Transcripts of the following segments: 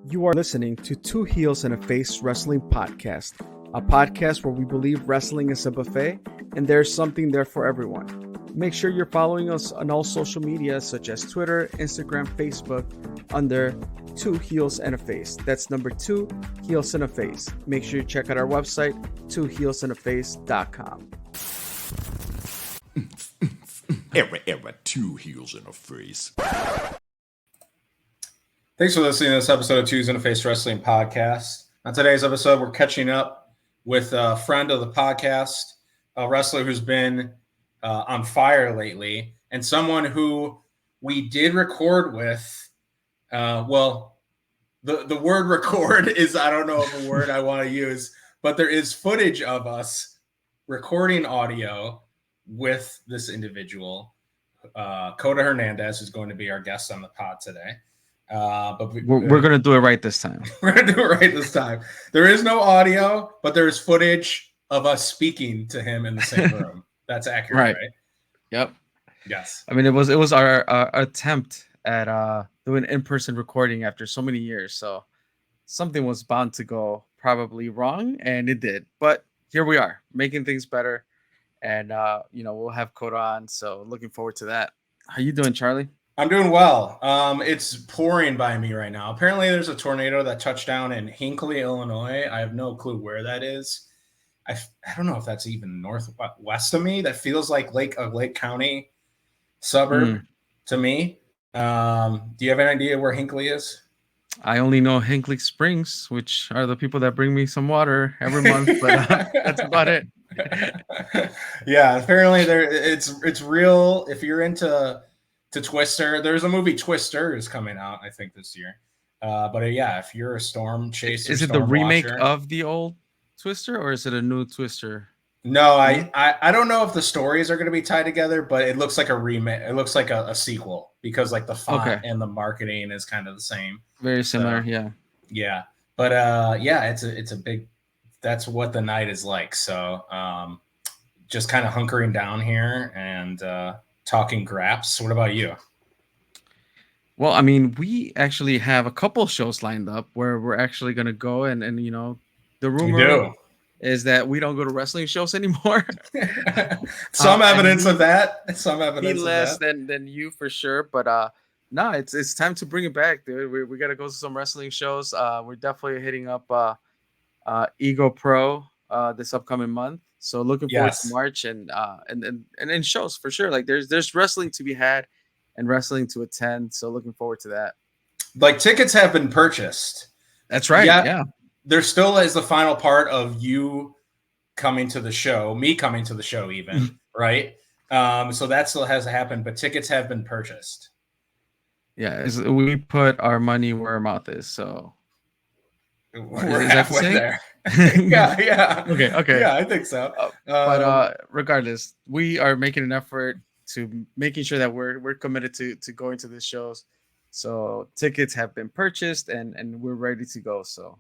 You are listening to Two Heels and a Face Wrestling Podcast, a podcast where we believe wrestling is a buffet and there's something there for everyone. Make sure you're following us on all social media such as Twitter, Instagram, Facebook under Two Heels and a Face. That's number 2 Heels and a Face. Make sure you check out our website, twoheelsandaface.com. Era, 2 Heels and a Face. Thanks for listening to this episode of Twos in a Face Wrestling Podcast. On today's episode, we're catching up with a friend of the podcast, a wrestler who's been on fire lately, and someone who we did record with. The word record is, I don't know if a word I want to use, but there is footage of us recording audio with this individual. Koda Hernandez is going to be our guest on the pod today. But we're going to do it right this time. We're going to do it right this time. There is no audio, but there is footage of us speaking to him in the same room. That's accurate, right? Yep. Yes. I mean, it was our attempt at doing in-person recording after so many years. So something was bound to go probably wrong, and it did. But here we are, making things better. And, we'll have Koda on. So looking forward to that. How you doing, Charlie? I'm doing well. It's pouring by me right now. Apparently, there's a tornado that touched down in Hinckley, Illinois. I have no clue where that is. I don't know if that's even northwest of me. That feels like a Lake County suburb to me. Do you have an idea where Hinckley is? I only know Hinckley Springs, which are the people that bring me some water every month, but that's about it. Yeah, apparently it's real. If you're into Twister, there's a movie Twister is coming out, I think, this year. If you're a storm chaser, is it the remake of the old Twister, or is it a new Twister? No, I don't know if the stories are going to be tied together, but it looks like a remake. It looks like a sequel because like the font and the marketing is kind of the same. Very similar, yeah. But it's a big. That's what the night is like. So just kind of hunkering down here and talking graps. What about you? Well, I mean, we actually have a couple shows lined up where we're actually going to go, and the rumor is that we don't go to wrestling shows anymore. Some evidence of that. Some evidence of less than you for sure, but no, it's time to bring it back, dude. We got to go to some wrestling shows. We're definitely hitting up Ego Pro this upcoming month. So looking forward to March and in shows for sure. Like there's wrestling to be had and wrestling to attend. So looking forward to that. Like tickets have been purchased. That's right. Yeah. There still is the final part of you coming to the show, me coming to the show even, right? So that still has happened, but tickets have been purchased. Yeah, we put our money where our mouth is. So we're halfway there. Yeah. Okay. Yeah, I think so. But regardless, we are making an effort to making sure that we're committed to going to the shows. So tickets have been purchased and we're ready to go. So,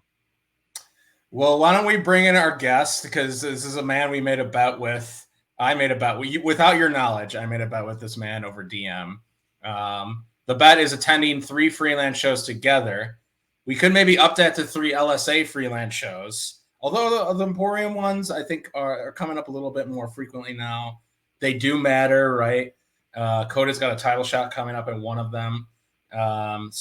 well, why don't we bring in our guest, because this is a man we made a bet with. I made a bet without your knowledge. I made a bet with this man over DM. The bet is attending 3 freelance shows together. We could maybe up that to 3 LSA freelance shows. Although the Emporium ones, I think, are coming up a little bit more frequently now. They do matter, right? Koda's got a title shot coming up in one of them. But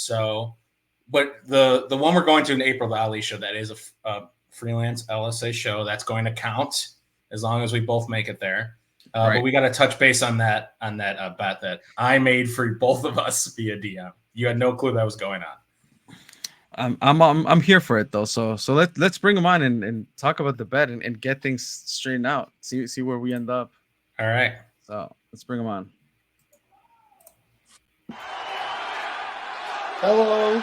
the one we're going to in April, the Ali show, that is a freelance LSA show. That's going to count as long as we both make it there. Right. But we got to touch base on that bet that I made for both of us via DM. You had no clue that was going on. I'm here for it though. So let's bring him on and talk about the bet and get things straightened out. See where we end up. All right. So let's bring him on. Hello.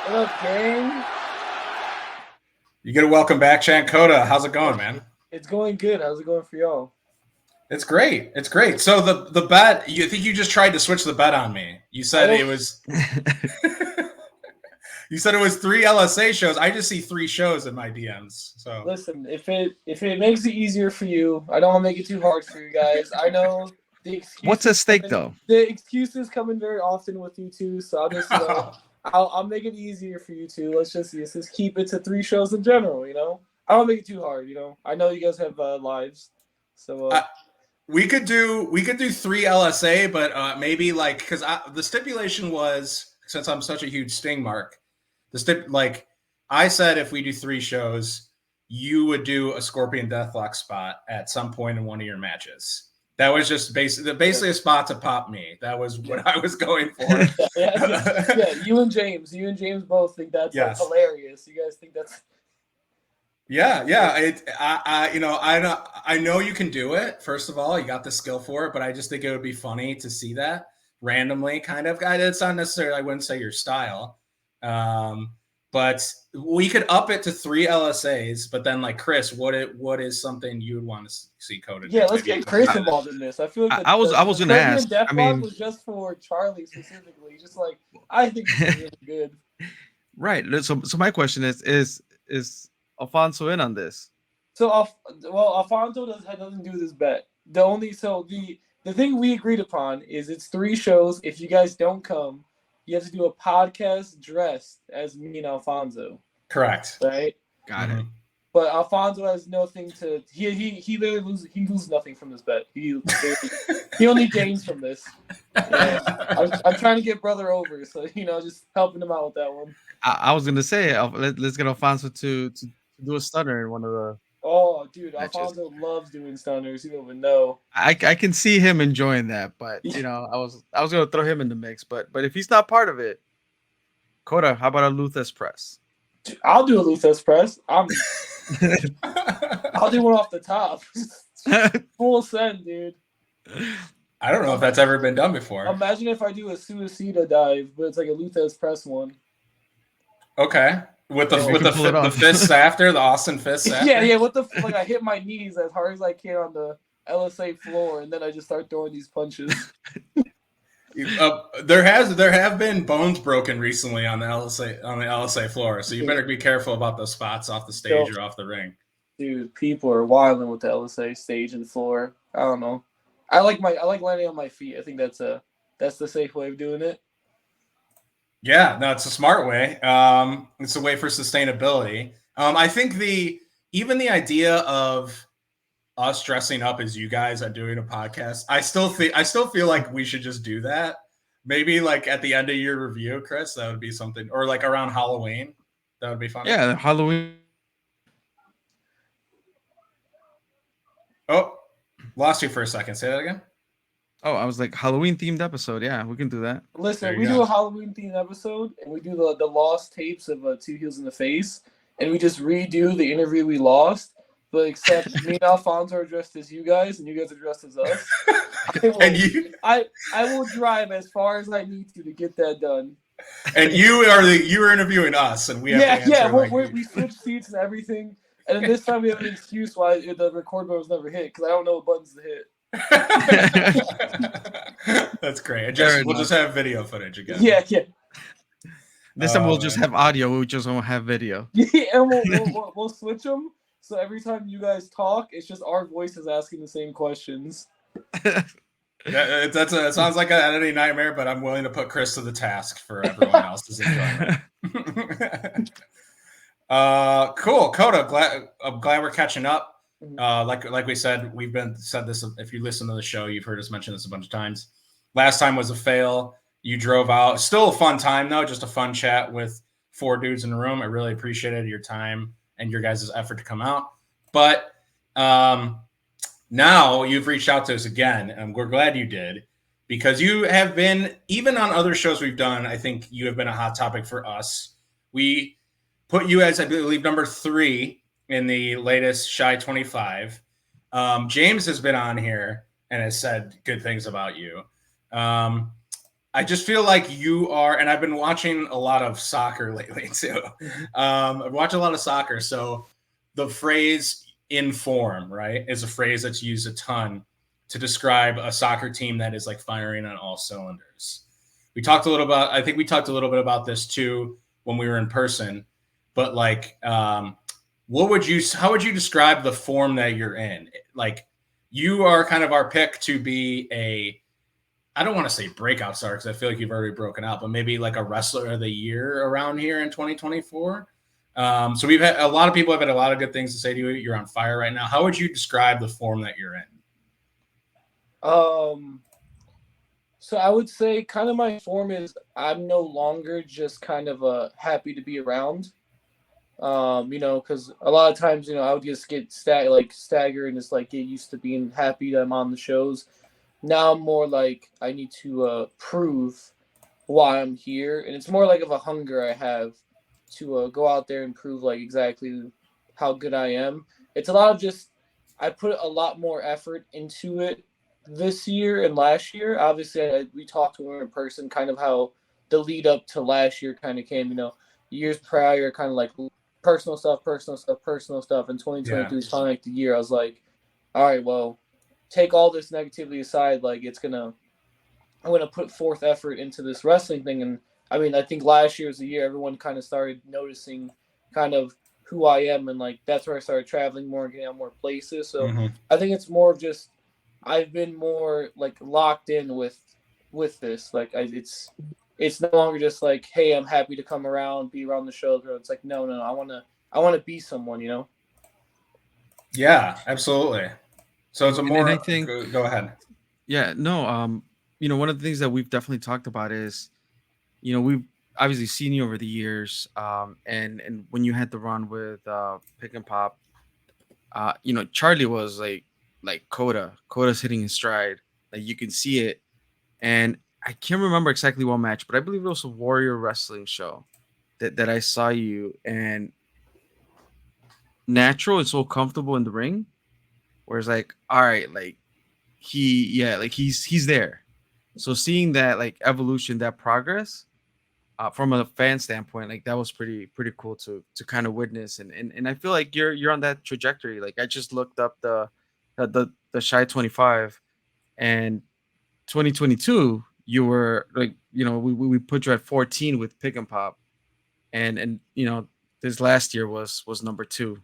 What up, gang? You get a welcome back, Chan. Koda, how's it going, man? It's going good. How's it going for y'all? It's great. It's great. So the bet, you think you just tried to switch the bet on me. You said it was You said it was 3 LSA shows. I just see 3 shows in my DMs. So listen, if it makes it easier for you, I don't want to make it too hard for you guys. I know the excuses. What's at stake though? The excuses come in very often with you too, so I'll just I'll make it easier for you two. Let's just keep it to 3 shows in general. I don't make it too hard. I know you guys have lives, so. We could do 3 LSA, but maybe like because the stipulation was, since I'm such a huge Sting mark, I said if we do 3 shows, you would do a Scorpion Deathlock spot at some point in one of your matches. That was just basically a spot to pop me. That was what I was going for. Yeah. You and James both think that's like, hilarious. You guys think that's. Yeah. I know you can do it. First of all, you got the skill for it, but I just think it would be funny to see that randomly, kind of. It's not necessarily, I wouldn't say your style, but we could up it to 3 LSAs. But then, like Chris, what is something you would want to see Koda do? Yeah, let's get Chris involved in this. I feel like I was going to ask. I mean, was just for Charlie specifically. Just like I think it's really good. Right. So my question is Alfonso in on this? So, Alfonso doesn't do this bet. The thing we agreed upon is it's 3 shows. If you guys don't come, you have to do a podcast dressed as me and Alfonso. Correct. Right. Got it. But Alfonso has nothing to. He loses nothing from this bet. He'll need James from this. I'm trying to get brother over, so just helping him out with that one. I was gonna say let's get Alfonso to do a stunner in one of the. Oh, dude, matches. Alfonso loves doing stunners. You don't even know. I can see him enjoying that, but I was gonna throw him in the mix, but if he's not part of it, Koda, how about a Luthes press? Dude, I'll do a Luthes press. I'll do one off the top. Full send, dude. I don't know if that's ever been done before. Imagine if I do a Suicida dive, but it's like a Luthes press one. Okay. With the fists after, the Austin fists after? Yeah, I hit my knees as hard as I can on the LSA floor, and then I just start throwing these punches. There have been bones broken recently on the LSA floor, so you better be careful about those spots off the stage or off the ring. Dude, people are wilding with the LSA stage and floor. I don't know. I like landing on my feet. I think that's the safe way of doing it. Yeah, no, it's a smart way. It's a way for sustainability. I think even the idea of us dressing up as you guys are doing a podcast, I still feel like we should just do that. Maybe like at the end of your review, Chris, that would be something, or like around Halloween, that would be fun. Yeah, Halloween. Oh, lost you for a second. Say that again. Oh, I was like Halloween themed episode. Yeah, we can do that. Listen, we do a Halloween themed episode, and we do the lost tapes of Two Heels in the Face, and we just redo the interview we lost, but except me and Alfonso are dressed as you guys, and you guys are dressed as us. I will drive as far as I need to get that done. And you are interviewing us, and we have to answer. We switch seats and everything, and then this time we have an excuse why the record button was never hit because I don't know what buttons to hit. That's great. We'll just have video footage again. Yeah. This time we'll just have audio. We just won't have video. Yeah, and we'll switch them. So every time you guys talk, it's just our voices asking the same questions. It sounds like an editing nightmare, but I'm willing to put Chris to the task for everyone else's enjoyment. Cool, Koda. I'm glad we're catching up. Like we said, said this. If you listen to the show, you've heard us mention this a bunch of times. Last time was a fail. You drove out. Still a fun time though. Just a fun chat with 4 dudes in the room. I really appreciated your time and your guys' effort to come out. But now you've reached out to us again, and we're glad you did because you have been, even on other shows we've done, I think you have been a hot topic for us. We put you as, I believe, number 3 in the latest Shy 25. James has been on here and has said good things about you. I just feel like you are, and I've been watching a lot of soccer lately too. I've watched a lot of soccer. So the phrase "in form," right, is a phrase that's used a ton to describe a soccer team that is like firing on all cylinders. I think we talked a little bit about this too when we were in person, but like, how would you describe the form that you're in? Like, you are kind of our pick to be I don't want to say breakout star because I feel like you've already broken out, but maybe like a wrestler of the year around here in 2024. So we've had a lot of people have had a lot of good things to say to you. You're on fire right now. How would you describe the form that you're in? So I would say kind of my form is I'm no longer just kind of happy to be around. Because a lot of times, I would just get stagger and just like get used to being happy that I'm on the shows. Now I'm more like I need to prove why I'm here, and it's more like of a hunger I have to go out there and prove like exactly how good I am. It's a lot of just I put a lot more effort into it this year and last year. Obviously, we talked to her in person, kind of how the lead up to last year kind of came. Years prior, kind of like personal stuff, and 2022 is finally like the year I was like, all right, well, take all this negativity aside, like I'm gonna put forth effort into this wrestling thing. And I mean, I think last year was the year everyone kind of started noticing kind of who I am, and like that's where I started traveling more and getting out more places. So I think it's more of just I've been more like locked in with this. Like it's no longer just like, hey, I'm happy to come around, be around the show. It's like, no, I want to be someone, Yeah, absolutely. So it's a more. And I think, go ahead. Yeah, no. One of the things that we've definitely talked about is, we've obviously seen you over the years, and when you had the run with Pick and Pop, Charlie was like Coda's hitting his stride, like you can see it, and I can't remember exactly what match, but I believe it was a Warrior Wrestling show that I saw you, and natural and so comfortable in the ring, where it's like, all right, like he's there. So seeing that like evolution, that progress, from a fan standpoint, like that was pretty cool to kind of witness, and I feel like you're on that trajectory. Like I just looked up the Shy 25, and 2022 you were like, we put you at 14 with Pick and Pop, and this last year was number 2.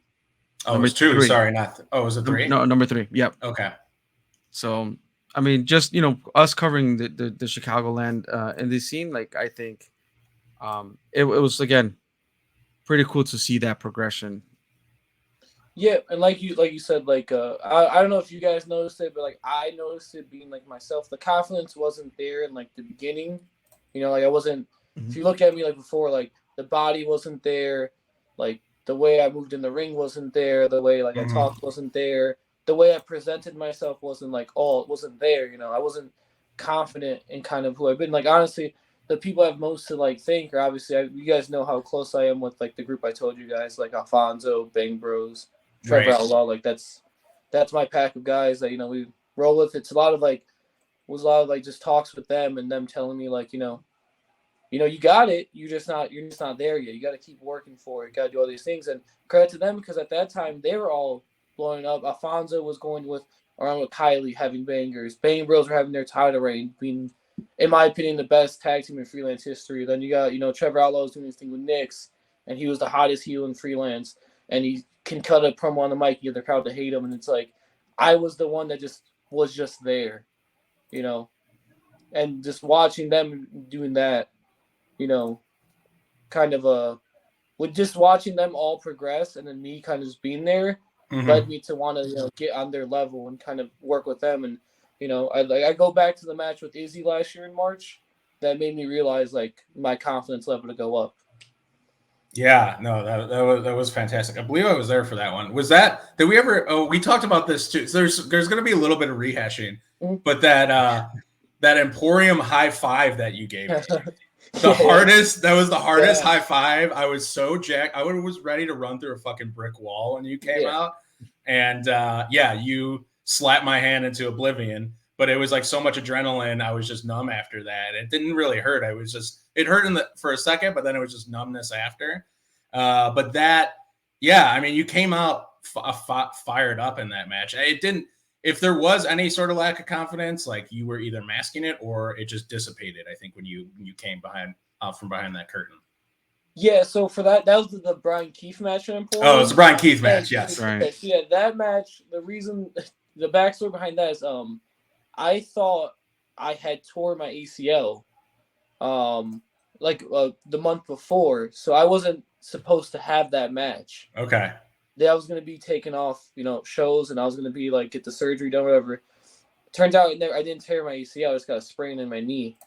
Oh, it was 2. 3. Sorry, not. Oh, was it 3? No, number 3. Yep. Okay. So I mean, just us covering the Chicagoland indie scene, like I think it was again pretty cool to see that progression. Yeah, and like you said, like I don't know if you guys noticed it, but like I noticed it being like myself. The confidence wasn't there in like the beginning, like I wasn't. If you look at me like before, like the body wasn't there, like the way I moved in the ring wasn't there, the way like I talked wasn't there, the way I presented myself wasn't like it wasn't there. I wasn't confident in kind of who I've been. Like honestly, the people I have most to like thank are obviously you guys know how close I am with like the group I told you guys, like Alfonso, Bang Bros, Trevor Outlaw. Like that's my pack of guys that we roll with. It's a lot of like just talks with them and them telling me like you got it. You're just not there yet. You got to keep working for it. You got to do all these things. And credit to them because at that time they were all blowing up. Alfonso was going around with Kylie having bangers. Bang Bros were having their title reign, being, in my opinion, the best tag team in freelance history. Then you got Trevor Outlaw was doing his thing with Nyx, and he was the hottest heel in freelance. And he can cut a promo on the mic, get the crowd to hate him. And it's like I was the one that was just there, and just watching them doing that. Kind of with just watching them all progress and then me kind of just being there led me to want to get on their level and kind of work with them. And I go back to the match with Izzy last year in March. That made me realize like my confidence level to go up. Yeah, no, that was fantastic. I believe I was there for that one. Did we ever? Oh, we talked about this too. So there's going to be a little bit of rehashing, but that Emporium high five that you gave me. That was the hardest high five. I was so jacked. I was ready to run through a fucking brick wall when you came out. And you slapped my hand into oblivion, but it was like so much adrenaline. I was just numb after that. It didn't really hurt. It hurt for a second, but then it was just numbness after. But that, I mean, you came out fired up in that match. It didn't, if there was any sort of lack of confidence, like you were either masking it or it just dissipated, I think, when you came from behind that curtain. Yeah, so for that was the Brian Keith match in Emporium. Oh, it's the Brian Keith match, yes. Right. So yeah, that match, the backstory behind that is I thought I had tore my ACL, the month before, so I wasn't supposed to have that match. Okay. That I was gonna be taken off, shows, and I was gonna be like get the surgery done, whatever. Turns out I didn't tear my ACL. I just got a sprain in my knee.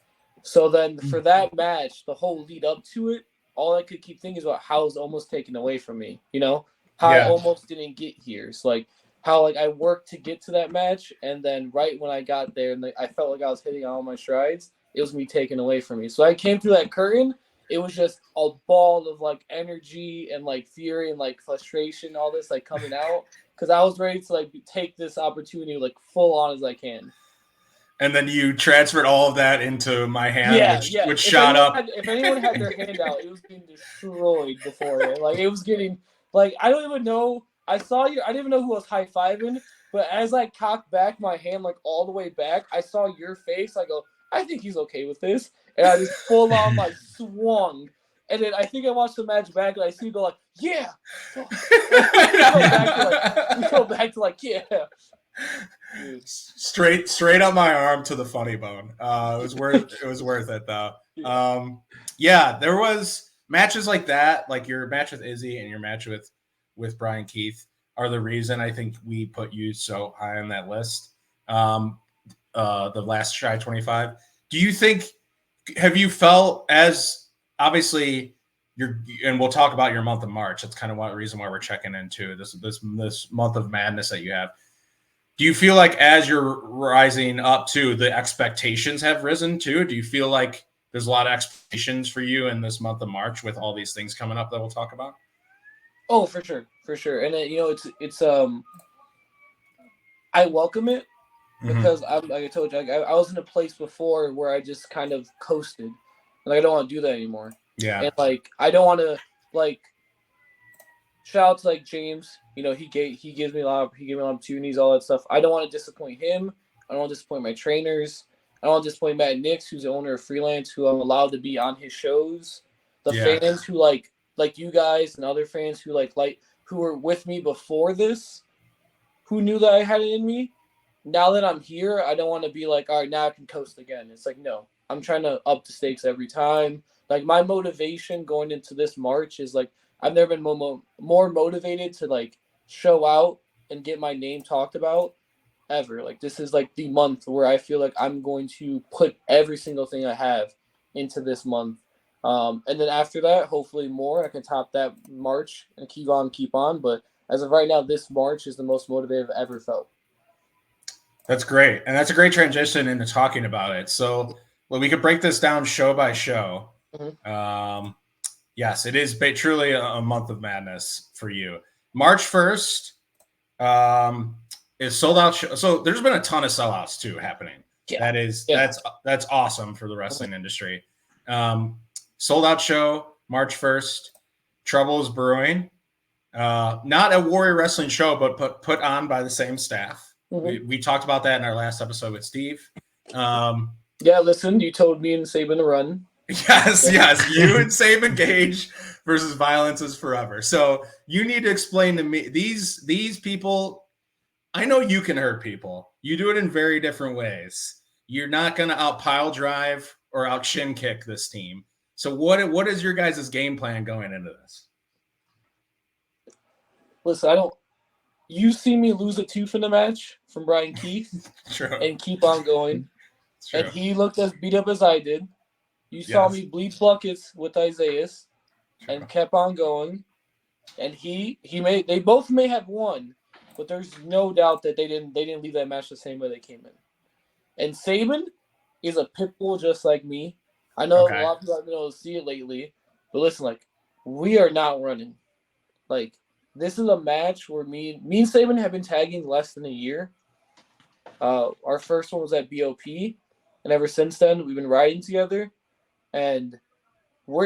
So then for that match, the whole lead up to it, all I could keep thinking about how it was almost taken away from me. How I almost didn't get here. So like how like I worked to get to that match, and then right when I got there, and I felt like I was hitting all my strides, it was me taken away from me. So I came through that curtain. It was just a ball of like energy and like fury and like frustration, all this like coming out, because I was ready to like take this opportunity like full on as I can. And then you transferred all of that into my hand, which shot up. If anyone had their hand out, it was getting destroyed before. Like it was getting like I don't even know. I saw you. I didn't even know who was high fiving. But as I cocked back my hand like all the way back, I saw your face. I go, I think he's okay with this, and I just full on like swung. And then I think I watched the match back, and I see you go like, yeah. we go back to like, yeah. Dude. Straight up my arm to the funny bone. It was worth it though. There was matches like that, like your match with Izzy and your match with Brian Keith are the reason I think we put you so high on that list. The last Shy 25. Do you think, have you felt as obviously and we'll talk about your month of March. That's kind of one reason why we're checking into this month of madness that you have. Do you feel like as you're rising up too, the expectations have risen too? Do you feel like there's a lot of expectations for you in this month of March with all these things coming up that we'll talk about? Oh, for sure. And it's I welcome it because like I told you, I was in a place before where I just kind of coasted. Like I don't want to do that anymore. Yeah. And like I don't want to like shout out to like James. He gives me a lot of opportunities, all that stuff. I don't want to disappoint him. I don't want to disappoint my trainers. I don't want to disappoint Matt Nix, who's the owner of Freelance, who I'm allowed to be on his shows. The fans who like you guys and other fans who who were with me before this, who knew that I had it in me. Now that I'm here, I don't want to be like, all right, now I can coast again. It's like, no, I'm trying to up the stakes every time. Like my motivation going into this March is like, I've never been more motivated to like show out and get my name talked about ever. Like this is like the month where I feel like I'm going to put every single thing I have into this month. And then after that, hopefully more. I can top that March and keep on. But as of right now, this March is the most motivated I've ever felt. That's great. And that's a great transition into talking about it. So we could break this down show by show. Mm-hmm. Yes, it is truly a month of madness for you. March 1st is sold out. So there's been a ton of sellouts too happening. Yeah. That's awesome for the wrestling industry. Sold out show March 1st. Trouble is brewing. Not a Warrior Wrestling show, but put on by the same staff. Mm-hmm. We talked about that in our last episode with Steve. Listen, you told me and Saban to run. Yes. You and Saban Gage versus Violence is Forever. So you need to explain to me these people. I know you can hurt people. You do it in very different ways. You're not going to out pile drive or out shin kick this team. So what is your guys' game plan going into this? Listen, you see me lose a tooth in the match from Brian Keith and keep on going. And he looked as beat up as I did. You saw me bleed buckets with Isaiah and kept on going. And they both may have won, but there's no doubt that they didn't leave that match the same way they came in. And Saban is a pit bull just like me. I know a lot of people haven't been able to see it lately, but listen, we are not running. This is a match where me and Saban have been tagging less than a year. Our first one was at BOP, and ever since then we've been riding together. And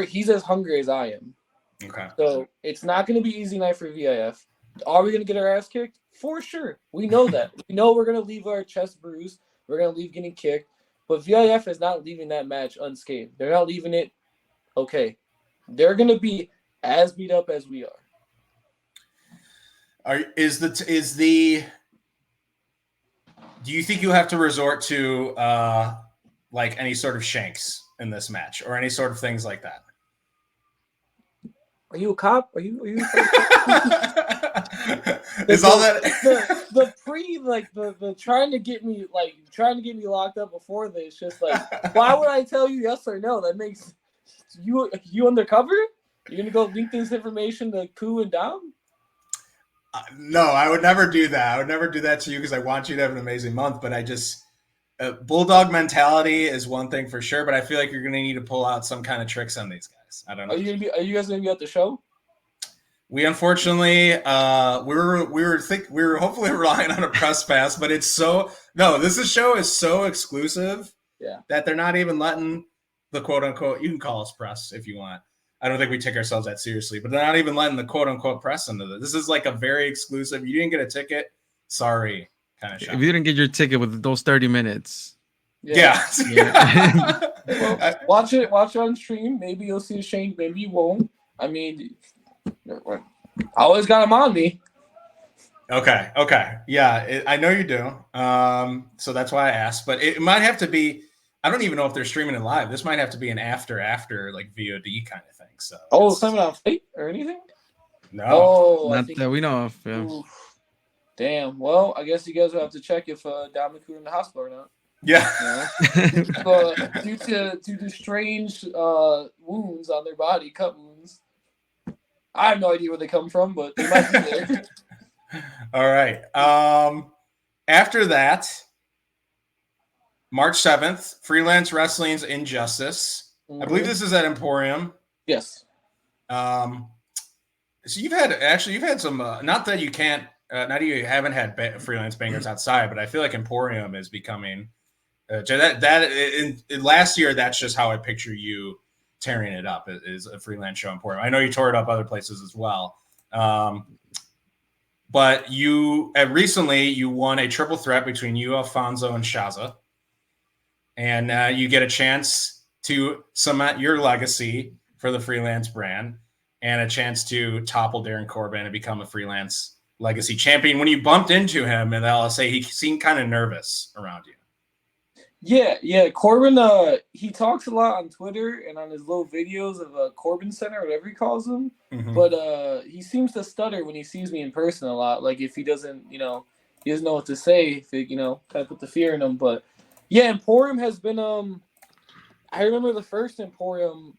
he's as hungry as I am. Okay. So it's not going to be easy night for VIF. Are we going to get our ass kicked? For sure. We know that. We know we're going to leave our chest bruised. We're going to leave getting kicked. But VIF is not leaving that match unscathed. They're not leaving it okay. They're going to be as beat up as we are. Do you think you have to resort to like any sort of shanks in this match or any sort of things like that? Are you a cop? Are you? Is all that the pre like the trying to get me locked up before this? Just like, why would I tell you yes or no? That makes you undercover. You're gonna go link this information to Koo and Dom? No, I would never do that. I would never do that to you because I want you to have an amazing month. But I just bulldog mentality is one thing for sure. But I feel like you're gonna need to pull out some kind of tricks on these guys. I don't know. Are you guys gonna be at the show? We unfortunately we were hopefully relying on a press pass, but this show is so exclusive that they're not even letting the quote unquote, you can call us press if you want. I don't think we take ourselves that seriously, but they're not even letting the quote unquote press into this. This is like a very exclusive. You didn't get a ticket, sorry, kind of show. If you didn't get your ticket with those 30 minutes. Yeah. Well, watch it on stream. Maybe you'll see a shank, maybe you won't. I mean, I always got them on me. Okay. Yeah, I know you do. So that's why I asked. But it might have to be. I don't even know if they're streaming it live. This might have to be an after like VOD kind of thing. So. Oh, something on Fate or anything? No. Oh, not that we know of. Yeah. Damn. Well, I guess you guys will have to check if Dominic in the hospital or not. Yeah. Due to strange wounds on their body, cut wounds. I have no idea where they come from, but they might be there. All right. After that, March 7th, Freelance Wrestling's Injustice. Mm-hmm. I believe this is at Emporium. Yes. So you've had some. Not that you can't. Not that you haven't had freelance bangers outside, but I feel like Emporium is becoming. Last year, that's just how I picture you tearing it up. Is a freelance show Emporium. I know you tore it up other places as well. But you recently you won a triple threat between you, Alfonso, and Shaza, and you get a chance to cement your legacy for the freelance brand and a chance to topple Darren Corbin and become a freelance legacy champion. When you bumped into him in the LSA, he seemed kind of nervous around you. Yeah. Corbin, he talks a lot on Twitter and on his little videos of Corbin Center, whatever he calls them. Mm-hmm. But he seems to stutter when he sees me in person a lot. Like if he doesn't, he doesn't know what to say. If it, kind of put the fear in him. But yeah, Emporium has been. I remember the first Emporium.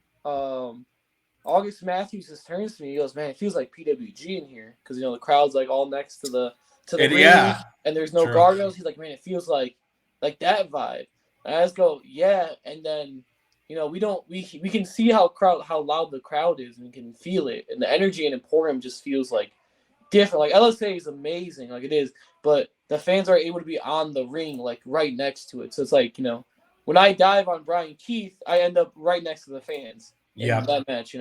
August Matthews just turns to me. He goes, "Man, it feels like PWG in here because the crowd's like all next to the ring, and there's no guardrails." He's like, "Man, it feels like that vibe." And I just go, "Yeah," and then we can see how loud the crowd is, and we can feel it, and the energy in Emporium just feels like different. Like LSA is amazing, like it is, but the fans are able to be on the ring, like right next to it. So it's like when I dive on Brian Keith, I end up right next to the fans. In that match,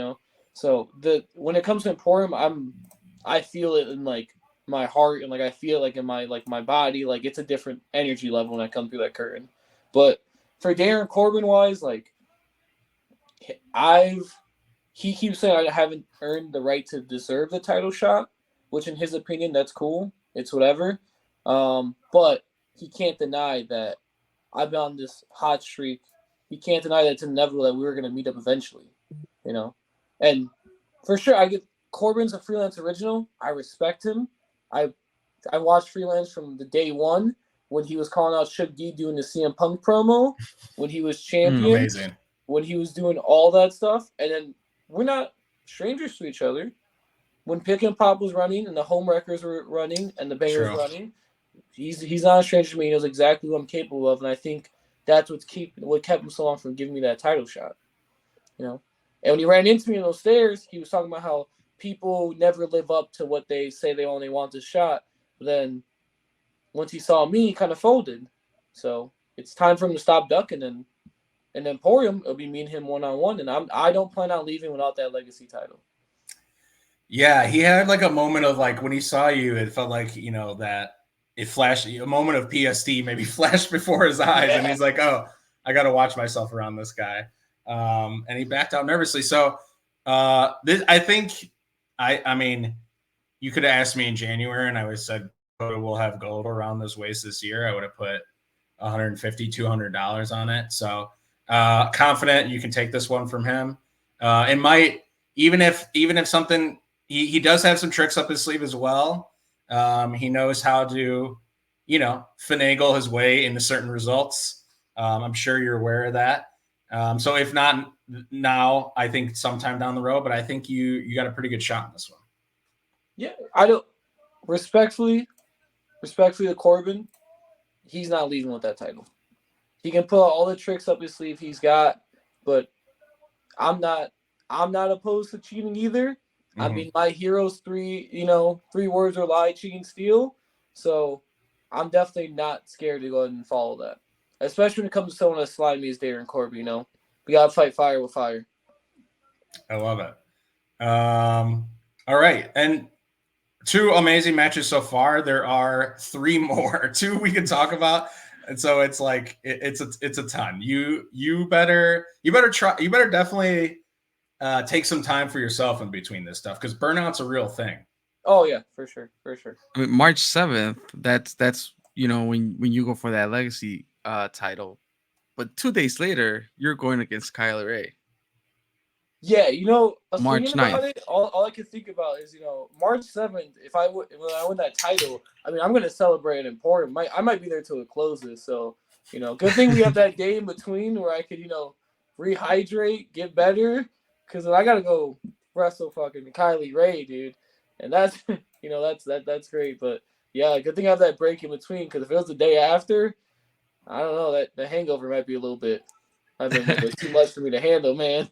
So when it comes to Emporium, I feel it in like my heart and like I feel like in my body, like it's a different energy level when I come through that curtain. But for Darren Corbin wise, like he keeps saying I haven't earned the right to deserve the title shot, which in his opinion that's cool. It's whatever. But he can't deny that I've been on this hot streak. He can't deny that it's inevitable that we were gonna meet up eventually. And for sure, I get Corbin's a freelance original. I respect him. I watched freelance from the day one when he was calling out Shug D doing the CM Punk promo, when he was champion, amazing. When he was doing all that stuff. And then we're not strangers to each other. When Pick and Pop was running and the Home Wreckers were running and the Bangers were running, he's not a stranger to me. He knows exactly what I'm capable of, and I think that's what kept him so long from giving me that title shot. And when he ran into me on those stairs, he was talking about how people never live up to what they say they only want this shot. But then once he saw me, he kind of folded. So it's time for him to stop ducking. And Emporium, it'll be me and him one-on-one. And I don't plan on leaving without that legacy title. Yeah, he had like a moment of like when he saw you, it felt like, that it flashed, a moment of PSD maybe flashed before his eyes. Yeah. And he's like, oh, I got to watch myself around this guy. And he backed out nervously. So I think I mean, you could have asked me in January and I would have said Koda will have gold around this waist this year. I would have put $150, $200 on it. So confident you can take this one from him. It might, even if something, he does have some tricks up his sleeve as well. He knows how to, finagle his way into certain results. I'm sure you're aware of that. So if not now, I think sometime down the road, but I think you got a pretty good shot in this one. Yeah, I don't respectfully to Corbin, he's not leaving with that title. He can put all the tricks up his sleeve he's got, but I'm not opposed to cheating either. Mm-hmm. I mean, my hero's three words are lie, cheat, and steal. So I'm definitely not scared to go ahead and follow that. Especially when it comes to someone as slimy as Darren Corbin, We gotta fight fire with fire. I love it. All right. And 2 amazing matches so far. There are 3 more. 2 we can talk about. And so it's like it's a ton. You better try. You better definitely take some time for yourself in between this stuff, because burnout's a real thing. Oh yeah, for sure. I mean, March 7th. That's when you go for that legacy title, but 2 days later you're going against Kylie Ray. Yeah, March 9th. All I can think about is, March 7th, when I win that title, I mean, I'm going to celebrate in Portland. I might be there till it closes. So, good thing we have that day in between where I could, rehydrate, get better, because I got to go wrestle fucking Kylie Ray, dude. And that's, that's great. But, yeah, good thing I have that break in between, because if it was the day after, I don't know, that the hangover might be a little bit too much for me to handle, man.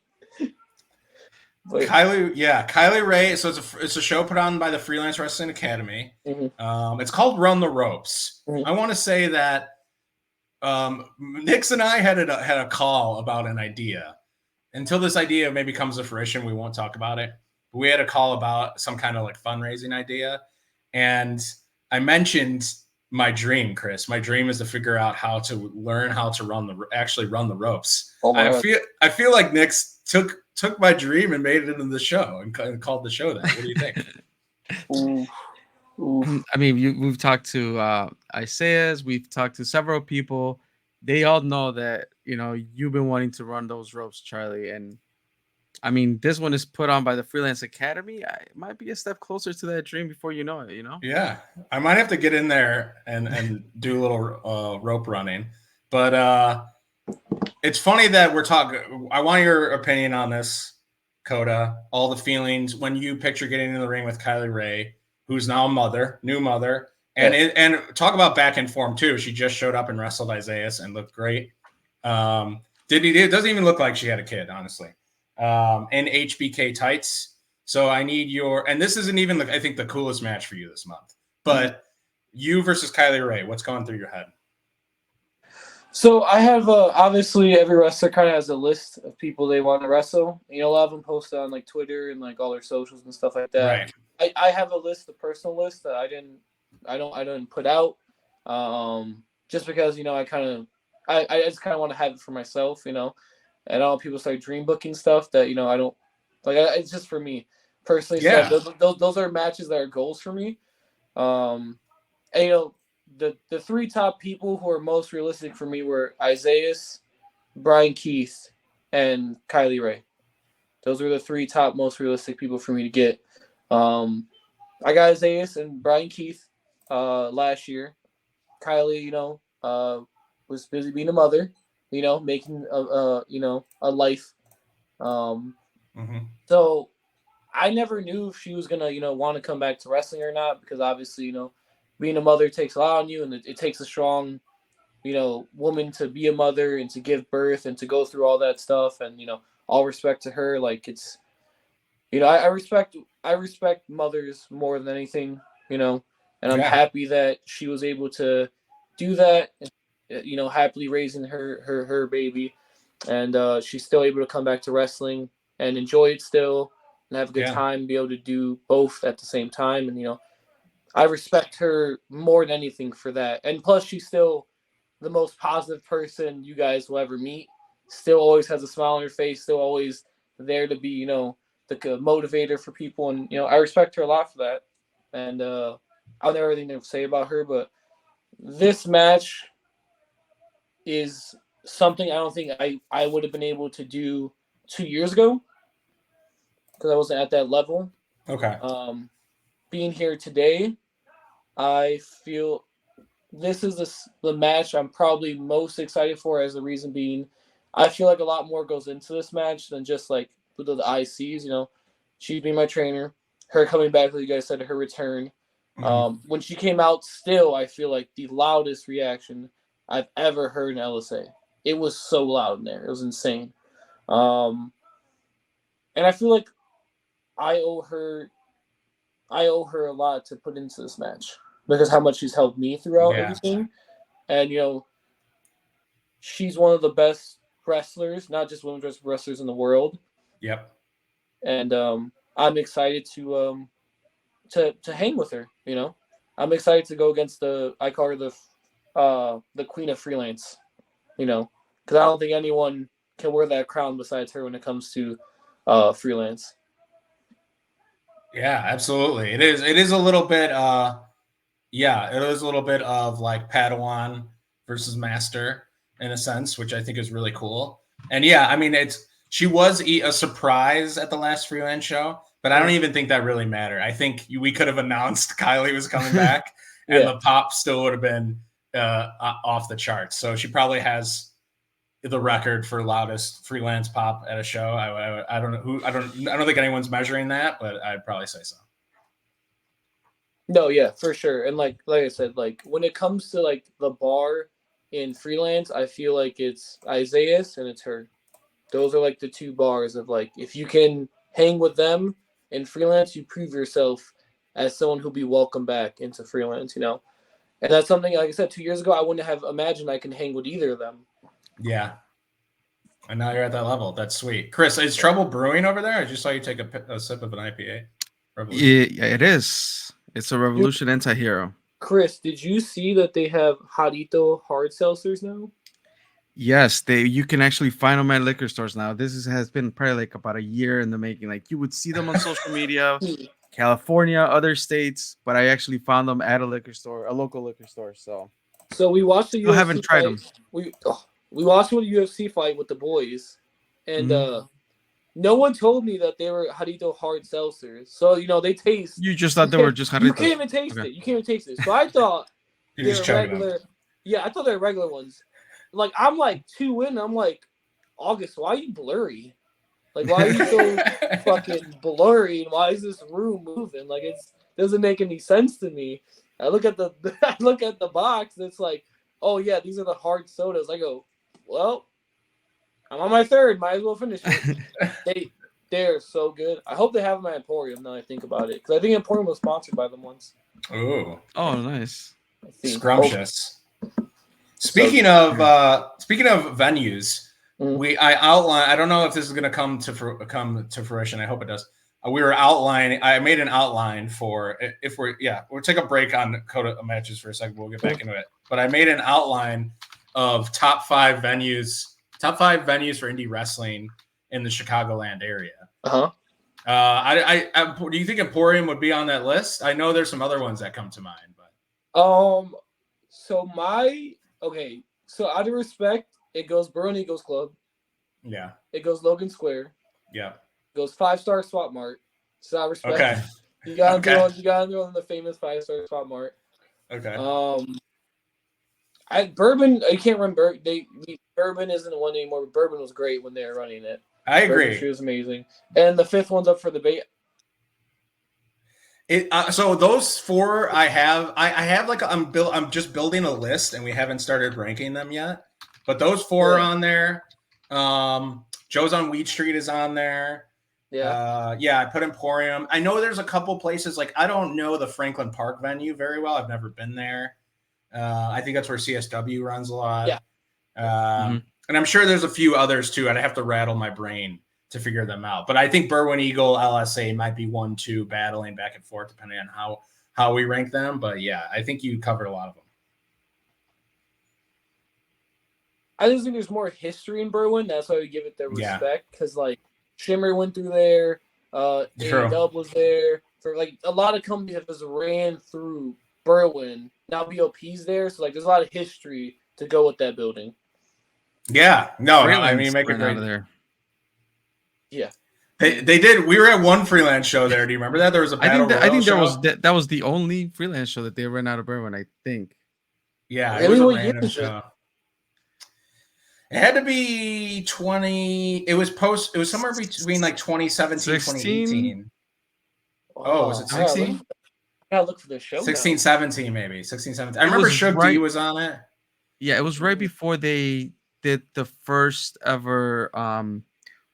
But Kylie Ray. So it's a show put on by the Freelance Wrestling Academy. Mm-hmm. It's called Run the Ropes. Mm-hmm. I want to say that Nix and I had a call about an idea. Until this idea maybe comes to fruition, we won't talk about it. But we had a call about some kind of like fundraising idea, and I mentioned my dream, Chris. My dream is to figure out how to learn how to actually run the ropes. Oh my God. I feel like Nix took my dream and made it into the show and called the show that. What do you think? Ooh. I mean, we've talked to Isaiah's, we've talked to several people. They all know that, you've been wanting to run those ropes, Charlie. And I mean, this one is put on by the Freelance Academy. It might be a step closer to that dream before you know it, Yeah. I might have to get in there and do a little rope running. But it's funny that we're talking. I want your opinion on this, Koda. All the feelings when you picture getting in the ring with Kylie Ray, who's now a new mother, and talk about back in form too. She just showed up and wrestled Isaiah and looked great. It doesn't even look like she had a kid, honestly. In HBK tights. So I need and this isn't even I think the coolest match for you this month. But you versus Kylie Ray, what's going through your head? So I have obviously every wrestler kind of has a list of people they want to wrestle. A lot of them post on like Twitter and like all their socials and stuff like that. Right. I have a personal list that I didn't put out, just because I just kind of want to have it for myself, and I don't want people start dream booking stuff that I don't like. It's just for me personally. Yeah. So those are matches that are goals for me. And the 3 top people who are most realistic for me were Isaiah, Brian Keith, and Kylie Ray. Those were the 3 top most realistic people for me to get. I got Isaiah and Brian Keith last year. Kylie, was busy being a mother, making a life. So I never knew if she was gonna, want to come back to wrestling or not, because obviously, being a mother takes a lot on you, and it takes a strong, woman to be a mother and to give birth and to go through all that stuff. And, all respect to her. Like, it's, I respect mothers more than anything, and I'm happy that she was able to do that, and, happily raising her baby. And she's still able to come back to wrestling and enjoy it still and have a good time, be able to do both at the same time. And, I respect her more than anything for that. And plus, she's still the most positive person you guys will ever meet. Still always has a smile on her face, still always there to be, the motivator for people. And, I respect her a lot for that. And I'll never have anything to say about her. But this match, is something I don't think I would have been able to do 2 years ago because I wasn't at that level. Okay. Being here today, I feel this is the match I'm probably most excited for, as the reason being, I feel like a lot more goes into this match than just like with the ICs. You know, she being my trainer, her coming back, like you guys said, her return. When she came out, still, I feel like the loudest reaction I've ever heard in LSA. It was so loud in there. It was insane. And I feel like I owe her a lot to put into this match because how much she's helped me throughout everything. And, you know, she's one of the best wrestlers, not just women's wrestlers in the world. Yep. And I'm excited to hang with her, you know. I'm excited to go against I call her the queen of freelance, you know, because I don't think anyone can wear that crown besides her when it comes to freelance. Yeah, absolutely. It is a little bit it is a little bit of like Padawan versus Master in a sense, which I think is really cool. And yeah, I mean she was a surprise at the last freelance show, but I don't even think that really mattered. I think we could have announced Kylie was coming back and the pop still would have been off the charts. So she probably has the record for loudest freelance pop at a show. I don't know I don't think anyone's measuring that, but I'd probably say so. No, yeah, for sure. And like I said, like when it comes to like the bar in freelance, I feel like it's Isaiah's and it's her. Those are like the two bars of like, if you can hang with them in freelance, you prove yourself as someone who'll be welcome back into freelance, you know? And that's something, like I said, 2 years ago, I wouldn't have imagined I can hang with either of them. Yeah. And now you're at that level. That's sweet. Chris, is trouble brewing over there? I just saw you take a sip of an IPA. Yeah, it is. It's a Revolution anti-hero. Chris, did you see that they have Jarito hard seltzers now? Yes, you can actually find them at liquor stores now. This has been probably like about a year in the making. Like you would see them on social media, California, other states, but I actually found them at a liquor store, a local liquor store. So we watched the UFC I haven't tried them. We watched a UFC fight with the boys, and no one told me that they were Jarito hard seltzers. So, you know, they taste. You just thought they were just Jarito. You can't even taste it. You can't even taste it. So I thought they were regular. Yeah, I thought they were regular ones. Like, I'm like 2 in. I'm like, August, why are you blurry? Like, why are you so fucking blurry? And why is this room moving? Like, it doesn't make any sense to me. I look at the box. And it's like, oh yeah, these are the hard sodas. I go, well, I'm on my third. Might as well finish it. They're so good. I hope they have them at Emporium. Now I think about it, because I think Emporium was sponsored by them once. Ooh. Oh, nice. Scrumptious. Speaking of venues, I outlined. I don't know if this is going to come to fruition. I hope it does. We were outlining. I made an outline for if we'll take a break on Koda matches for a second. We'll get back into it. But I made an outline of top five venues for indie wrestling in the Chicagoland area. Do you think Emporium would be on that list? I know there's some other ones that come to mind, but so out of respect, it goes Burrow Eagles Club. Yeah. It goes Logan Square. Yeah. It goes 5-Star Swap Mart. So I respect. Okay. You gotta throw in the famous 5-Star Swap Mart. Okay. Bourbon, you can't run Bourbon isn't the one anymore, but Bourbon was great when they were running it. I agree. She was amazing. And the fifth one's up for debate. So those four I have like I'm just building a list and we haven't started ranking them yet. But those four are on there. Joe's on Wheat Street is on there. Yeah. I put Emporium. I know there's a couple places, like I don't know the Franklin Park venue very well. I've never been there. I think that's where CSW runs a lot. Yeah. And I'm sure there's a few others too. I'd have to rattle my brain to figure them out. But I think Berwyn Eagle, LSA might be 1-2 battling back and forth depending on how we rank them. But yeah, I think you covered a lot of them. I just think there's more history in Berwyn. That's why we give it the respect, because like Shimmer went through there, A-Dub was there. For like a lot of companies have just ran through Berwyn. Now BOP's there, so like there's a lot of history to go with that building. Yeah, no, I Freelance mean, make it ran out great. of there. Yeah. They did. We were at one freelance show there. Do you remember that? There was a battle I think there royale was show. that was the only freelance show that they ran out of Berwyn, I think. Yeah, Really? it was a What year random is it? show. It had to be 20. It was somewhere between like 2017, 2018. Oh, was it I gotta 16? look- I gotta look for the show 16, now. 17, maybe. 16, 17. I It remember was Shook D right- was on it. Yeah, it was right before they did the first ever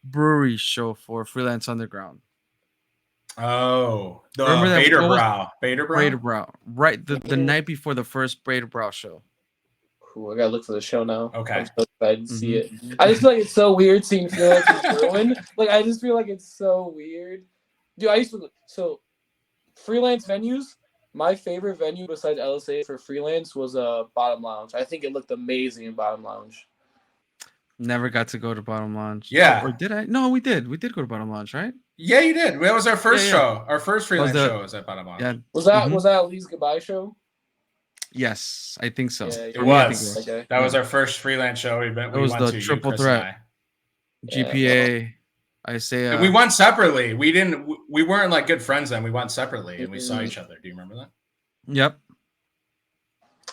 brewery show for Freelance Underground. Oh, the Remember that- Bader what was- Brow. Bader Brow? Braided Brow. Right, the Mhm. night before the first Braided Brow show. Cool. I gotta look for the show now. Okay. I'm so excited to see it. I just feel like it's so weird seeing freelance in Berwyn. Like I just feel like it's so weird. Dude, I used to freelance venues. My favorite venue besides LSA for freelance was Bottom Lounge. I think it looked amazing in Bottom Lounge. Never got to go to Bottom Lounge. Yeah. Or did I? No, we did. We did go to Bottom Lounge, right? Yeah, you did. That was our first Yeah. show. Our first freelance the- show was at Bottom Lounge. Yeah. Was that Mhm. was that Lee's goodbye show? Yes, I think so. Yeah, For It me, I think was. Okay. That was our first freelance show we was went the to. you, triple Chris, threat. and I. GPA, Isaiah. And we went separately. We weren't like good friends then. We went separately and we saw Mhm. each other. Do you remember that? Yep.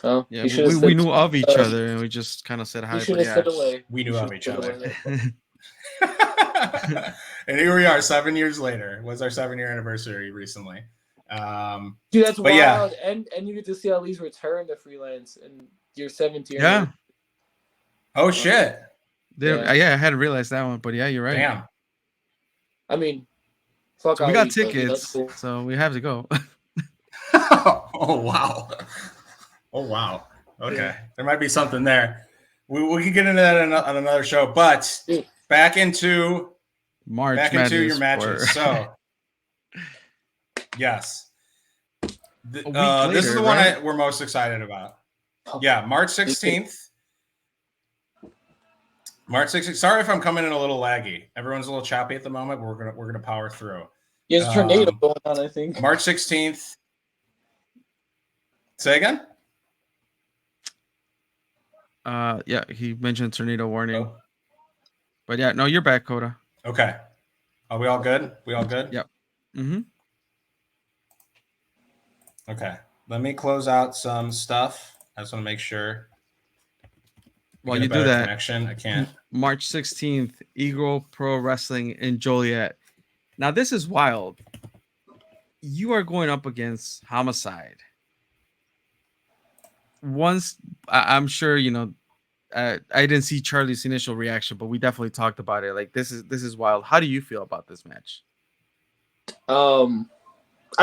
Oh, Yeah, you should've we said- knew of each other and we just kind of said hi. You But should have yeah. said away. We knew You of should've each said other. away. And here we are 7 years later. It was our 7-year anniversary recently. Dude, that's But yeah. wild. And you get to see Lee's return to freelance in your 7th year. Yeah. Oh shit. Yeah, I hadn't realized that one, but yeah, you're right. Damn. I mean, fuck So we Ali, got but that's tickets, cool. so we have to go. Oh wow. Oh wow. Okay. There might be something there. We can get into that on another show, but Dude. back into March your Madness matches. for- So yes. A week This is later, the one right? we're most excited about. Oh. Yeah, March 16th. March 16th. Sorry if I'm coming in a little laggy. Everyone's a little choppy at the moment, but we're gonna power through. There's a tornado Um, going on, I think. March 16th. Say again? Yeah, he mentioned tornado warning. Oh, But yeah, no, you're back, Koda. okay. Are we all good? We all good? Yep. Mm-hmm. Okay. Let me close out some stuff. I just want to make sure. we While get a you do better that, connection. I can't. March 16th, Eagle Pro Wrestling in Joliet. Now, this is wild. You are going up against Homicide. Once, I'm sure, I didn't see Charlie's initial reaction, but we definitely talked about it. Like, this is wild. How do you feel about this match? I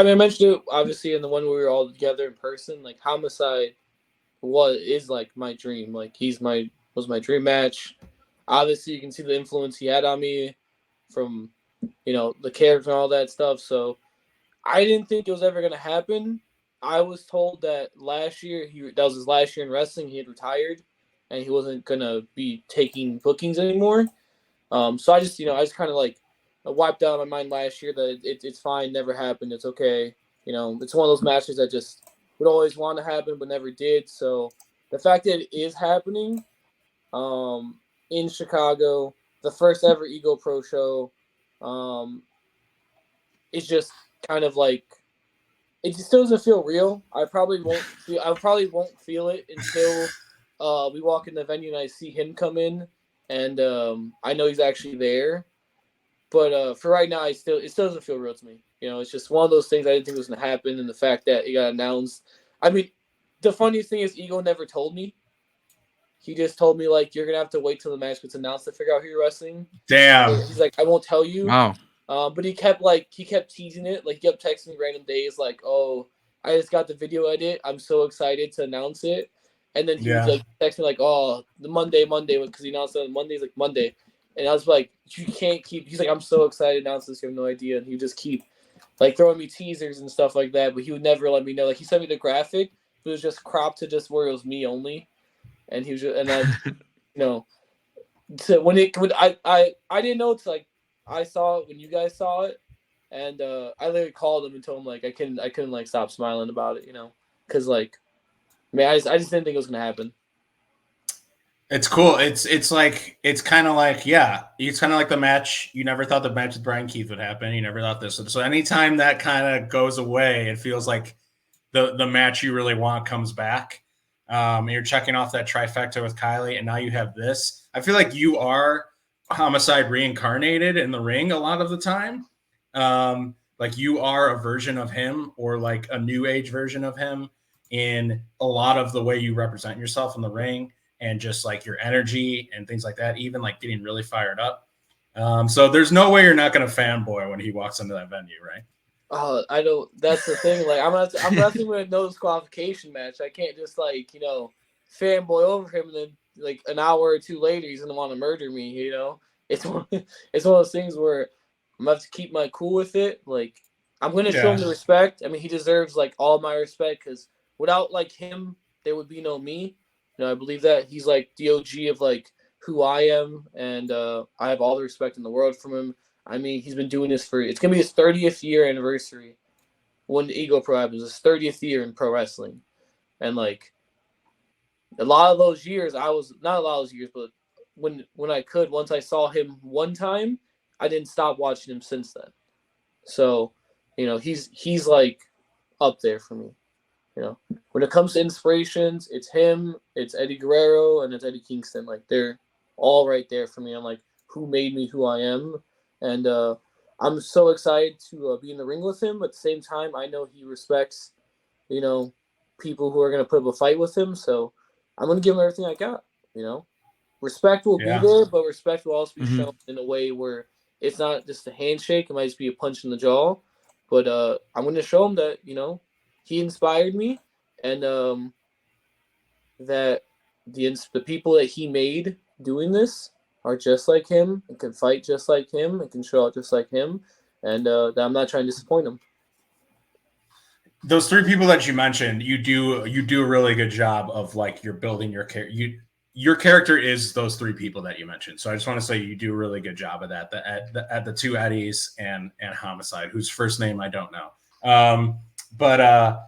mean, I mentioned it obviously in the one where we were all together in person. Like Homicide is like my dream. Like was my dream match. Obviously, you can see the influence he had on me from the character and all that stuff. So I didn't think it was ever gonna happen. I was told that last year that was his last year in wrestling. He had retired and he wasn't gonna be taking bookings anymore. So I just kind of like wiped out my mind last year that it's fine, never happened, it's okay. It's one of those matches that just would always want to happen but never did. So the fact that it is happening in Chicago, the first ever Ego Pro show, it's just kind of like it still doesn't feel real. I probably won't feel it until we walk in the venue and I see him come in and I know he's actually there. But for right now, it still doesn't feel real to me. It's just one of those things I didn't think was going to happen, and the fact that it got announced. I mean, the funniest thing is Ego never told me. He just told me, like, you're going to have to wait till the match gets announced to figure out who you're wrestling. Damn. He's like, I won't tell you. Wow. But he kept teasing it. Like, he kept texting me random days, like, oh, I just got the video edit. I'm so excited to announce it. And then he would, like, text me, like, oh, the Monday, because he announced it on Monday. He's like, Monday. And I was like, you can't keep. He's like, I'm so excited to announce this. You have no idea. And he would just keep like throwing me teasers and stuff like that. But he would never let me know. Like he sent me the graphic, but it was just cropped to just where it was me only. And he was just, and I, so when I didn't know it's like I saw it when you guys saw it, and I literally called him and told him like I couldn't like stop smiling about it, because like, man, I just didn't think it was gonna happen. It's cool. It's like it's kind of like it's kind of like the match. You never thought the match with Brian Keith would happen. You never thought this. So anytime that kind of goes away, it feels like the match you really want comes back. You're checking off that trifecta with Kylie, and now you have this. I feel like you are Homicide reincarnated in the ring a lot of the time. Like you are a version of him, or like a new age version of him, in a lot of the way you represent yourself in the ring. And just like your energy and things like that, even like getting really fired up. So there's no way you're not going to fanboy when he walks into that venue, right? I don't. That's the thing. Like I'm wrestling with no disqualification match. I can't just like fanboy over him and then like an hour or two later he's gonna want to murder me. It's one of those things where I'm gonna have to keep my cool with it. Like I'm gonna show him the respect. I mean, he deserves like all my respect because without like him, there would be no me. I believe that he's like the OG of like who I am, and I have all the respect in the world from him. I mean, he's been doing this it's gonna be his 30th year anniversary when the Ego Pro happens. His 30th year in pro wrestling, and like a lot of those years, I was not a lot of those years, but when I could, once I saw him one time, I didn't stop watching him since then. So, he's like up there for me. When it comes to inspirations, it's him, it's Eddie Guerrero, and it's Eddie Kingston. Like they're all right there for me. I'm like, who made me who I am? And I'm so excited to be in the ring with him. But at the same time, I know he respects, people who are going to put up a fight with him. So I'm going to give him everything I got. Respect will be there, but respect will also be shown in a way where it's not just a handshake. It might just be a punch in the jaw. But I'm going to show him that, he inspired me, and that the people that he made doing this are just like him and can fight just like him and can show out just like him, and that I'm not trying to disappoint him. Those three people that you mentioned, you do a really good job of like you're building your character. Your character is those three people that you mentioned. So I just want to say you do a really good job of that. At the two Eddies and Homicide, whose first name I don't know. But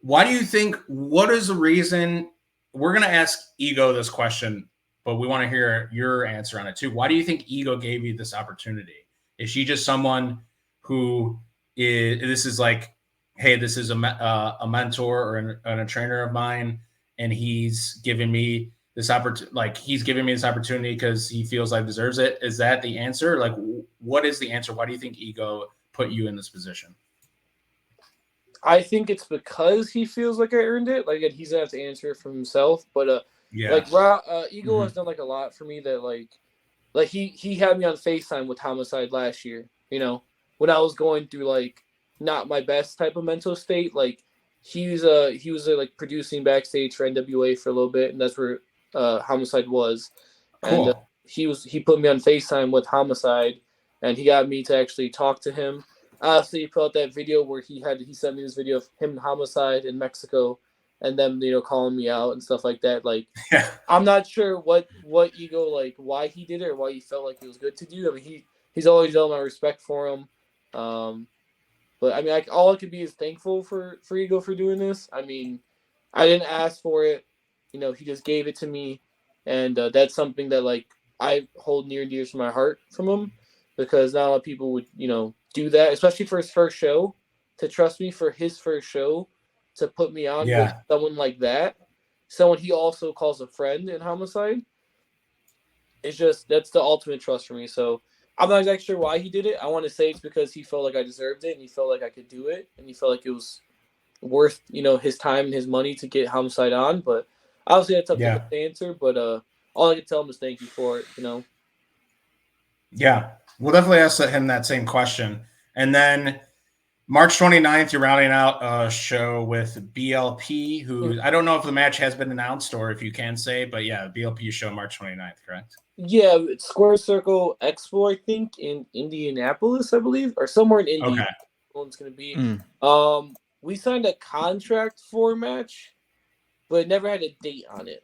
why do you think, what is the reason? We're going to ask Ego this question, but we want to hear your answer on it too. Why do you think Ego gave you this opportunity? Is she just someone who this is like, hey, this is a mentor or a trainer of mine, and he's giving me this opportunity, like he's giving me this opportunity because he feels like deserves it? Is that the answer? Like, what is the answer? Why do you think Ego put you in this position? I think it's because he feels like I earned it. Like he's gonna have to answer it for himself. But Ego has done like a lot for me. That like he had me on FaceTime with Homicide last year. When I was going through like not my best type of mental state. Like he was like producing backstage for NWA for a little bit, and that's where Homicide was. Cool. And he put me on FaceTime with Homicide, and he got me to actually talk to him. Honestly, he put out that video where he sent me this video of him and Homicide in Mexico, and them calling me out and stuff like that. Like, I'm not sure what Ego, like why he did it or why he felt like it was good to do. I mean, he's always done my respect for him. But I mean, all I could be is thankful for Ego for doing this. I mean, I didn't ask for it. He just gave it to me, and that's something that like I hold near and dear to my heart from him, because not a lot of people would do that, especially for his first show, to trust me for his first show, to put me on with someone like that, someone he also calls a friend in Homicide. That's the ultimate trust for me. So I'm not exactly sure why he did it. I want to say it's because he felt like I deserved it, and he felt like I could do it, and he felt like it was worth his time and his money to get Homicide on. But obviously that's up to him to answer. But all I can tell him is thank you for it. Yeah. We'll definitely ask him that same question. And then March 29th, you're rounding out a show with BLP, who I don't know if the match has been announced or if you can say, but BLP show March 29th, correct? Yeah, it's Square Circle Expo, I think, in Indianapolis, I believe, or somewhere in Indy. Okay. It's going to be. We signed a contract for a match, but it never had a date on it.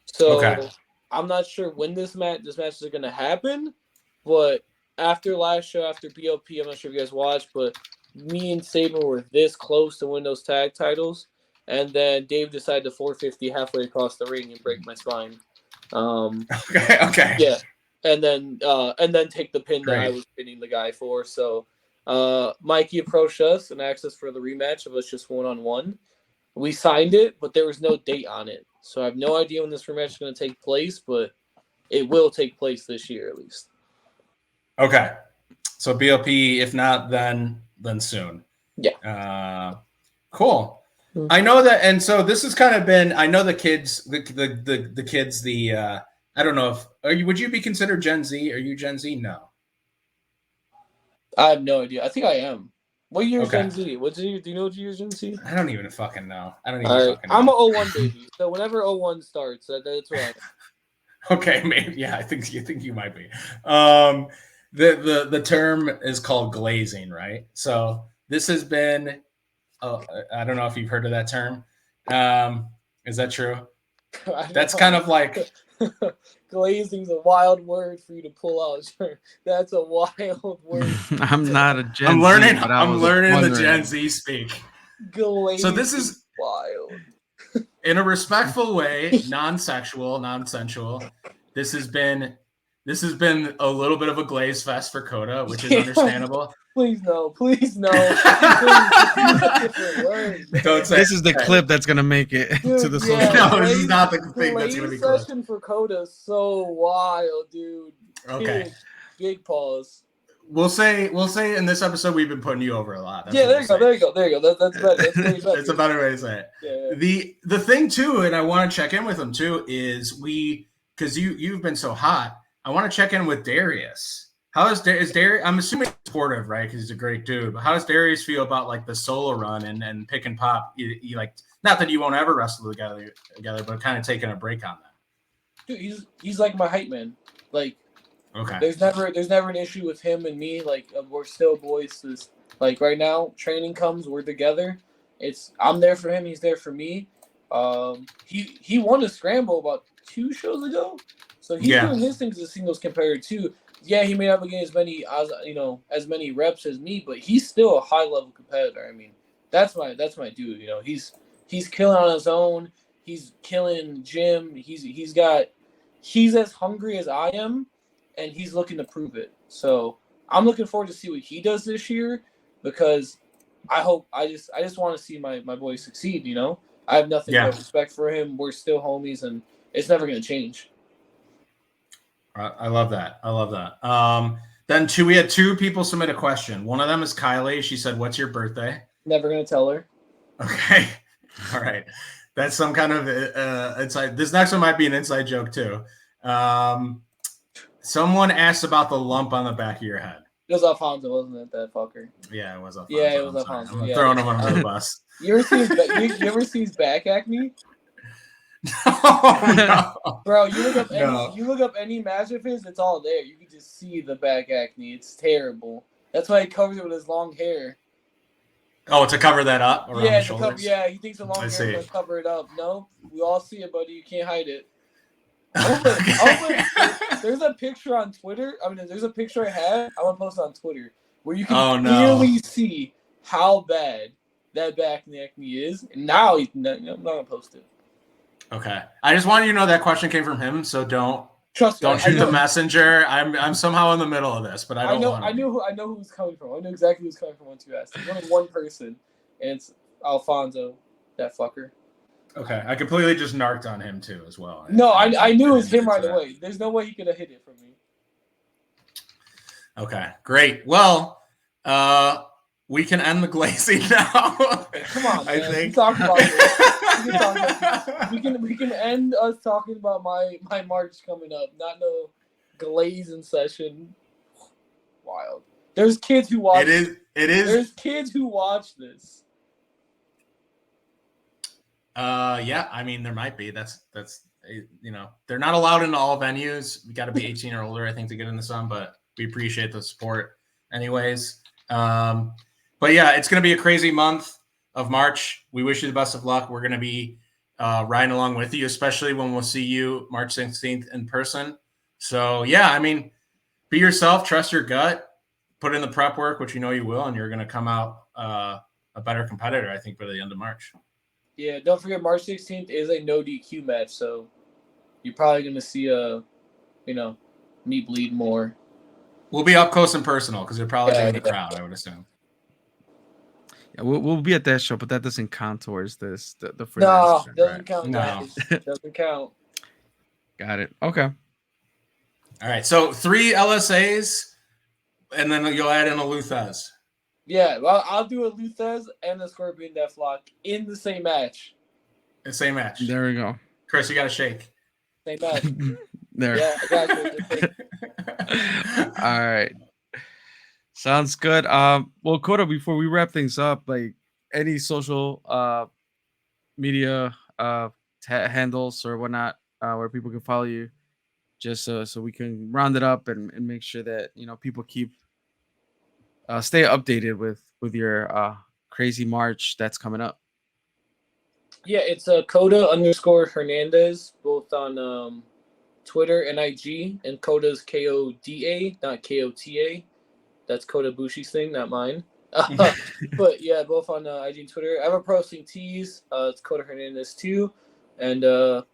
So I'm not sure when this match is going to happen. But after last show, after BLP, I'm not sure if you guys watched, but me and Saban were this close to win those tag titles. And then Dave decided to 450 halfway across the ring and break my spine. Okay. Yeah, and then take the pin that I was pinning the guy for. So Mikey approached us and asked us for the rematch of us just 1-on-1. We signed it, but there was no date on it. So I have no idea when this rematch is going to take place, but it will take place this year at least. Okay. So BOP, if not then soon. Yeah. Cool. I know that, and so this has kind of been. I know the kids, the kids. I don't know if would you be considered Gen Z? Are you Gen Z? No. I have no idea. I think I am. What year is Okay. Gen Z? What year? Do you know what year is Gen Z? I don't even fucking know. I don't even fucking know. I'm a 01 baby, so whenever 01 starts, that's what I am. Okay, maybe. Yeah, I think you might be. The term is called glazing, right? So this has been. I don't know if you've heard of that term. Is that true? That's kind of like glazing's a wild word for you to pull out. That's a wild word. I'm not a Gen I'm learning. Z, but I'm learning the Gen Z speak. Glazing. So this is wild. In a respectful way, non-sexual, non-sensual. This has been a little bit of a glaze fest for Koda, which is understandable. Please no. Please, Don't say this is the clip that's gonna make it to the social. No, this is not the thing that's gonna be clipped. Session for Koda is so wild, dude. Okay. Big pause. We'll say in this episode we've been putting you over a lot. That's there you go. That's better. That's way better. It's a better way to say it. Yeah. The thing too, and I want to check in with him too, is because you've been so hot. I want to check in with Darius. How is Darius? I'm assuming he's supportive, right? Because he's a great dude. But how does Darius feel about like the solo run and pick and pop? You like, not that you won't ever wrestle together, but kind of taking a break on that. Dude, he's like my hype man. Like, okay, there's never an issue with him and me. Like, we're still boys. Like right now, training comes, we're together. I'm there for him, he's there for me. He won a scramble about 2 shows ago, so he's doing his things as a singles competitor too. Yeah, he may not be getting as many reps as me, but he's still a high level competitor. I mean, that's my dude. He's killing on his own. He's killing gym. He's as hungry as I am, and he's looking to prove it. So I'm looking forward to see what he does this year, because I just want to see my boy succeed. I have nothing but respect for him. We're still homies, and it's never gonna change. I love that. Then we had 2 people submit a question. One of them is Kylie. She said, "What's your birthday?" Never gonna tell her. Okay. All right. That's some kind of inside. This next one might be an inside joke too. Someone asked about the lump on the back of your head. It was Alfonso, wasn't it? That fucker. Yeah, it was Alfonso. Yeah, it was Alfonso. I'm throwing him under the bus. You ever see his back acne? No. Bro, you look up any match of his, it's all there. You can just see the back acne. It's terrible. That's why he covers it with his long hair. Oh, to cover that up around the shoulders? He thinks the long hair is going to cover it up. No, we all see it, buddy. You can't hide it. There's a picture on Twitter. There's a picture I had. I want to post it on Twitter where you can clearly see how bad that back acne is. And now I'm not going to post it. Okay. I just wanted you to know that question came from him, so don't shoot the messenger. I'm somehow in the middle of this, but I know who he's coming from. I know exactly who's coming from once you asked. There's only one person, and it's Alfonso, that fucker. Okay. I completely just narked on him too as well. No, I knew it was him right away. There's no way he could have hit it from me. Okay, great. Well, we can end the glazing now. Come on, man. I think. We talked about this. We can end us talking about my March coming up. Not no glazing session. Wild. There's kids who watch. It is. There's kids who watch this. Yeah. There might be. That's they're not allowed into all venues. You got to be 18 or older, I think, to get in the sun. But we appreciate the support, anyways. But yeah, it's going to be a crazy month of March. We wish you the best of luck. We're going to be riding along with you, especially when we'll see you March 16th in person. So yeah, be yourself, trust your gut, put in the prep work, which you know you will, and you're going to come out a better competitor, I think, by the end of March. Yeah, don't forget March 16th is a no DQ match, so you're probably gonna see me bleed more. We'll be up close and personal because you'll probably be in the Yeah. crowd, I would assume. Yeah, we'll be at that show, but that doesn't count towards this the free No, incident, doesn't right? count, No. guys. Doesn't count. Got it. Okay. All right, so 3 LSAs, and then you'll add in a Luthez. Yeah, well, I'll do a Luthez and a Scorpion Deathlock in the same match. The same match. There we go. Chris, you got to shake. Same match. There. Yeah, I got you. Just like, All right. Sounds good. Well, Koda, before we wrap things up, like any social media handles or whatnot where people can follow you, just so we can round it up and make sure that people keep stay updated with your crazy march that's coming up. yeah, it's Koda _Hernandez, both on Twitter and IG, and Koda's KODA, not KOTA. That's Koda Bushi's thing, not mine. But yeah, both on IG and Twitter. I have a posting tees. It's Koda Hernandez too. And if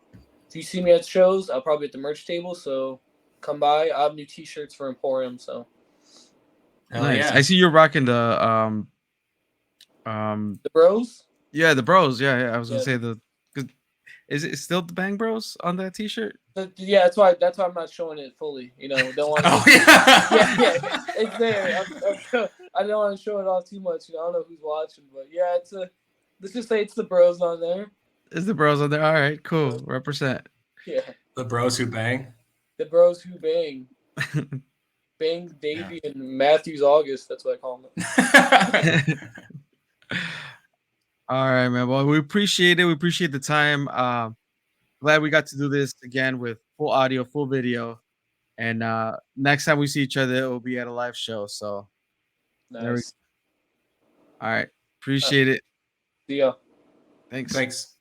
you see me at shows, I'll probably be at the merch table. So come by. I have new T-shirts for Emporium. So Nice. Yeah. I see you're rocking the Bros. Yeah, the Bros. Yeah. I was gonna Yeah. say is it still the Bang Bros on that T-shirt? Yeah, that's why I'm not showing it fully. Don't want. Oh, yeah. yeah, it's there. I don't want to show it off too much. I don't know who's watching, but yeah, let's just say it's the Bros on there. Is the Bros on there? All right, cool. Represent. Yeah, The Bros Who Bang. the Bros who bang. Bang Davey and Matthews August. That's what I call them. All right, man. Well, we appreciate it. We appreciate the time. Glad we got to do this again with full audio, full video. And next time we see each other, it will be at a live show. So, Nice. all right. Appreciate it. See ya. Thanks. Thanks.